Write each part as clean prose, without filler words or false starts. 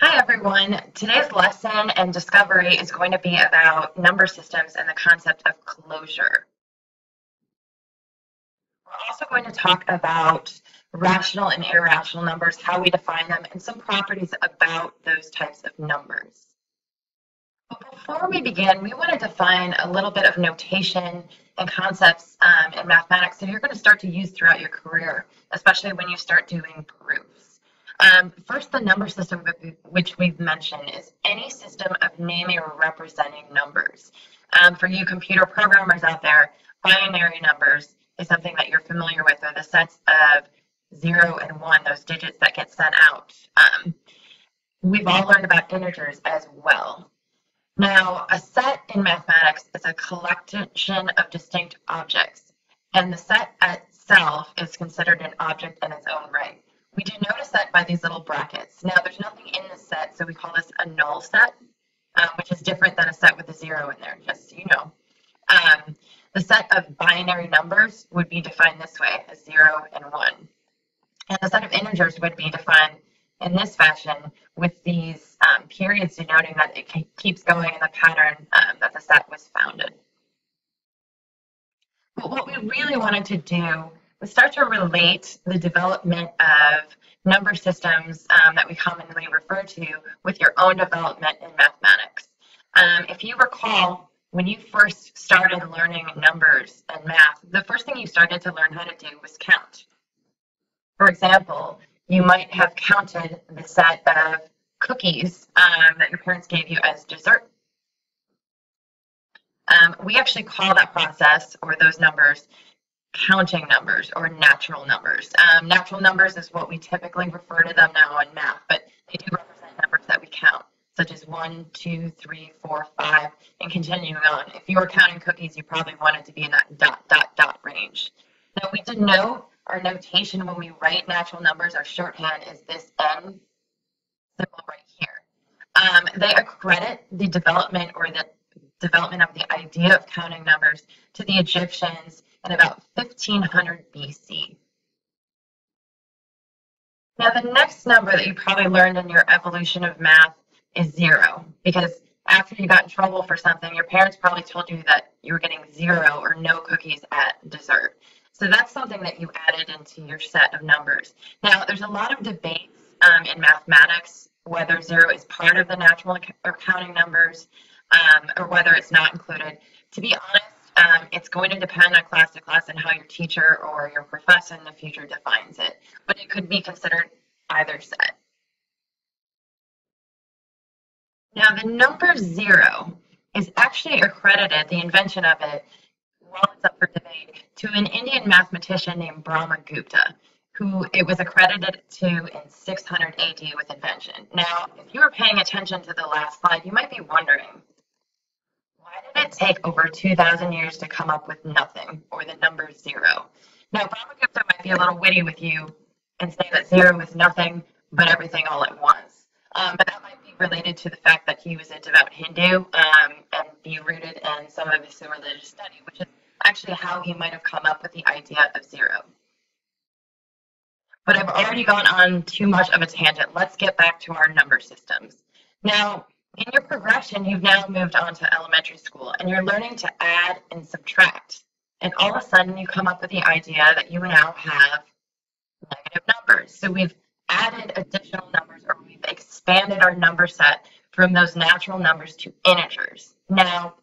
Hi everyone. Today's lesson and discovery is going to be about number systems and the concept of closure. We're also going to talk about rational and irrational numbers, how we define them, and some properties about those types of numbers. But before we begin, we want to define a little bit of notation and concepts in mathematics that you're going to start to use throughout your career, especially when you start doing proofs. First, the number system, which we've mentioned, is any system of naming or representing numbers. For you computer programmers out there, binary numbers is something that you're familiar with, or the sets of 0 and 1, those digits that get sent out. We've all learned about integers as well. Now, a set in mathematics is a collection of distinct objects, and the set itself is considered an object in its own right. We do notice that by these little brackets. Now, there's nothing in the set, so we call this a null set, which is different than a set with a 0 in there, just so you know. The set of binary numbers would be defined this way, as 0 and 1. And the set of integers would be defined in this fashion with these periods denoting that it keeps going in the pattern that the set was founded. But what we really wanted to do was start to relate the development of number systems that we commonly refer to with your own development in mathematics. If you recall, when you first started learning numbers and math, the first thing you started to learn how to do was count. For example, you might have counted the set of cookies that your parents gave you as dessert. We actually call that process, or those numbers, counting numbers or natural numbers. Natural numbers is what we typically refer to them now in math, but they do represent numbers that we count, such as 1, 2, 3, 4, 5, and continuing on. If you were counting cookies, you probably wanted to be in that dot, dot, dot range. Now, we denote our notation when we write natural numbers, our shorthand is this N symbol right here. They accredit the development of the idea of counting numbers to the Egyptians in about 1500 BC. Now, the next number that you probably learned in your evolution of math is 0, because after you got in trouble for something, your parents probably told you that you were getting 0 or no cookies at dessert. So that's something that you added into your set of numbers. Now, there's a lot of debates in mathematics whether 0 is part of the natural or counting numbers or whether it's not included. To be honest, it's going to depend on class to class and how your teacher or your professor in the future defines it, but it could be considered either set. Now, the number 0 is actually accredited, the invention of it, while it's up for debate, to an Indian mathematician named Brahmagupta, who it was accredited to in 600 AD with invention. Now, if you were paying attention to the last slide, you might be wondering, why did it take over 2,000 years to come up with nothing, or the number 0? Now, Brahmagupta might be a little witty with you and say that 0 is nothing but everything all at once. But that might be related to the fact that he was a devout Hindu and be rooted in some of his religious study, which is actually how he might have come up with the idea of 0. But I've already gone on too much of a tangent. Let's get back to our number systems. Now, in your progression, you've now moved on to elementary school, and you're learning to add and subtract. And all of a sudden, you come up with the idea that you now have negative numbers. So we've added additional numbers, or we've expanded our number set from those natural numbers to integers. Now,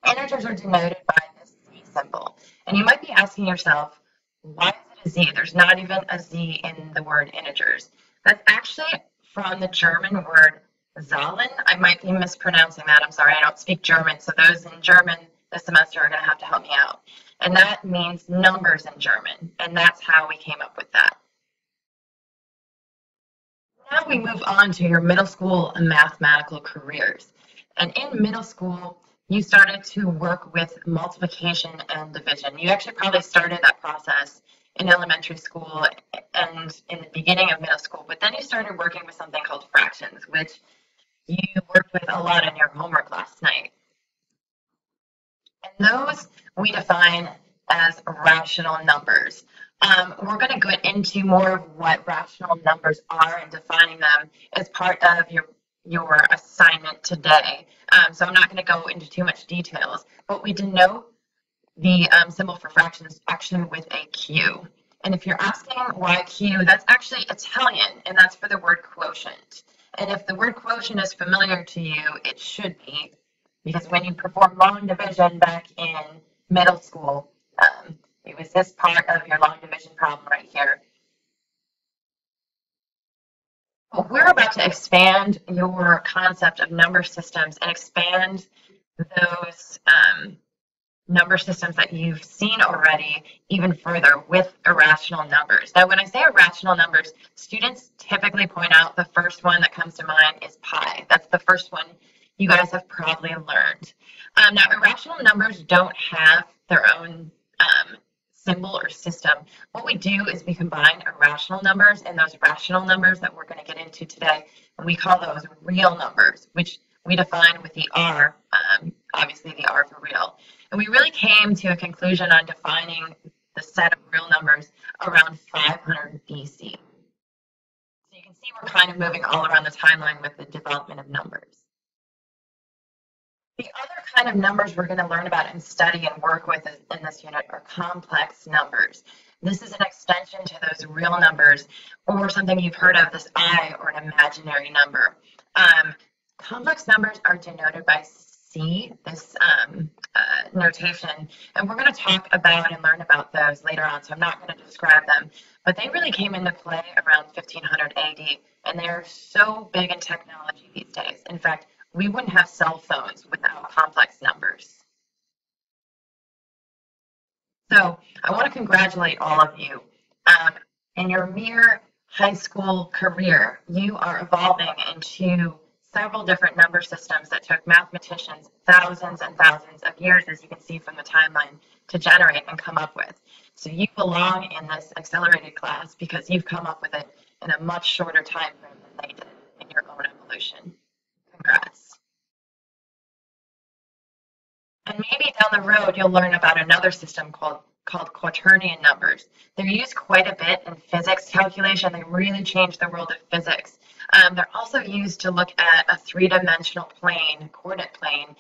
integers are denoted by this Z symbol. And you might be asking yourself, why is it a Z? There's not even a Z in the word integers. That's actually from the German word Zahlen. I might be mispronouncing that. I'm sorry, I don't speak German. So those in German this semester are going to have to help me out. And that means numbers in German. And that's how we came up with that. Now we move on to your middle school and mathematical careers. And in middle school, you started to work with multiplication and division. You actually probably started that process in elementary school and in the beginning of middle school, but then you started working with something called fractions, which you worked with a lot in your homework last night. And those we define as rational numbers. We're going to get into more of what rational numbers are and defining them as part of your assignment today. So I'm not going to go into too much details, but we denote the symbol for fractions actually with a Q. And if you're asking why Q, that's actually Italian, and that's for the word quotient. And if the word quotient is familiar to you, it should be, because when you perform long division back in middle school, it was this part of your long division problem right here. Well, we're about to expand your concept of number systems and expand those number systems that you've seen already even further with irrational numbers. Now, when I say irrational numbers, students typically point out the first one that comes to mind is pi. That's the first one you guys have probably learned. Now, irrational numbers don't have their own symbol or system. What we do is we combine irrational numbers and those rational numbers that we're going to get into today, and we call those real numbers, which we define with the R, obviously the R for real. And we really came to a conclusion on defining the set of real numbers around 500 BC. So you can see we're kind of moving all around the timeline with the development of numbers. The other kind of numbers we're going to learn about and study and work with in this unit are complex numbers. This is an extension to those real numbers, or something you've heard of, this I, or an imaginary number. Complex numbers are denoted by C, this notation, and we're going to talk about and learn about those later on, so I'm not going to describe them, but they really came into play around 1500 AD, and they're so big in technology these days. In fact, we wouldn't have cell phones without complex numbers. So I want to congratulate all of you. In your mere high school career, you are evolving into several different number systems that took mathematicians thousands and thousands of years, as you can see from the timeline, to generate and come up with. So you belong in this accelerated class because you've come up with it in a much shorter time frame than they did in your own evolution. Congrats. And maybe down the road, you'll learn about another system called quaternion numbers. They're used quite a bit in physics calculation. They really changed the world of physics. They're also used to look at a three-dimensional plane, coordinate plane,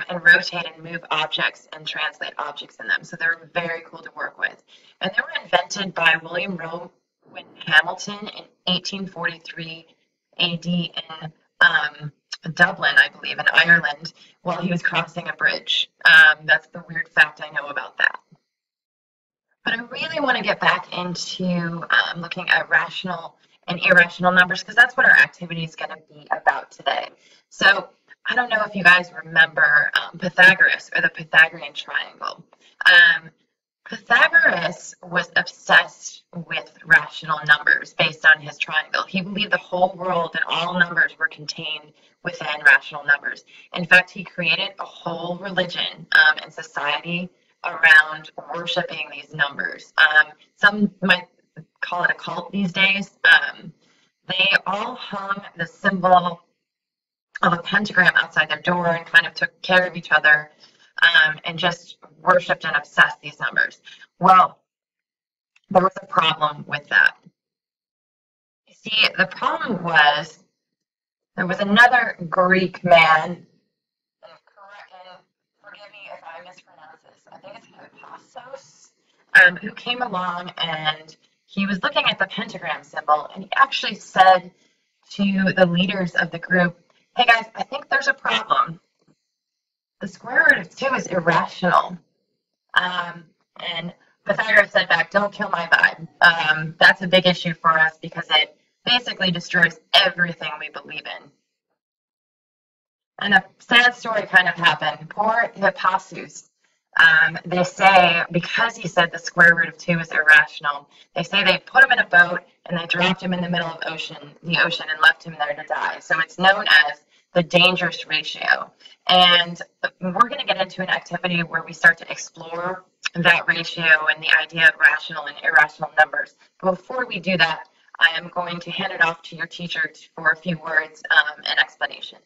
and rotate and move objects and translate objects in them. So they're very cool to work with. And they were invented by William Rowan Hamilton in 1843 AD in Dublin, I believe, in Ireland, while he was crossing a bridge. That's the weird fact I know about that. But I really want to get back into looking at rational and irrational numbers, because that's what our activity is going to be about today. So I don't know if you guys remember Pythagoras, or the Pythagorean triangle. Pythagoras was obsessed with rational numbers based on his triangle. He believed the whole world and all numbers were contained within rational numbers. In fact, he created a whole religion and society around worshiping these numbers. Some might call it a cult these days. They all hung the symbol of a pentagram outside their door and kind of took care of each other and just worshipped and obsessed these numbers. Well, there was a problem with that. You see, the problem was there was another Greek man, and forgive me if I mispronounce this, I think it's Hippasos, who came along, and he was looking at the pentagram symbol, and he actually said to the leaders of the group, "Hey guys, I think there's a problem. The square root of 2 is irrational." And Pythagoras said back, "Don't kill my vibe. That's a big issue for us because it basically destroys everything we believe in." And a sad story kind of happened. Poor Hippasus. They say, because he said the square root of 2 is irrational, they say they put him in a boat and they dropped him in the middle of the ocean and left him there to die. So it's known as the dangerous ratio. And we're going to get into an activity where we start to explore that ratio and the idea of rational and irrational numbers. But before we do that, I am going to hand it off to your teacher for a few words and explanation.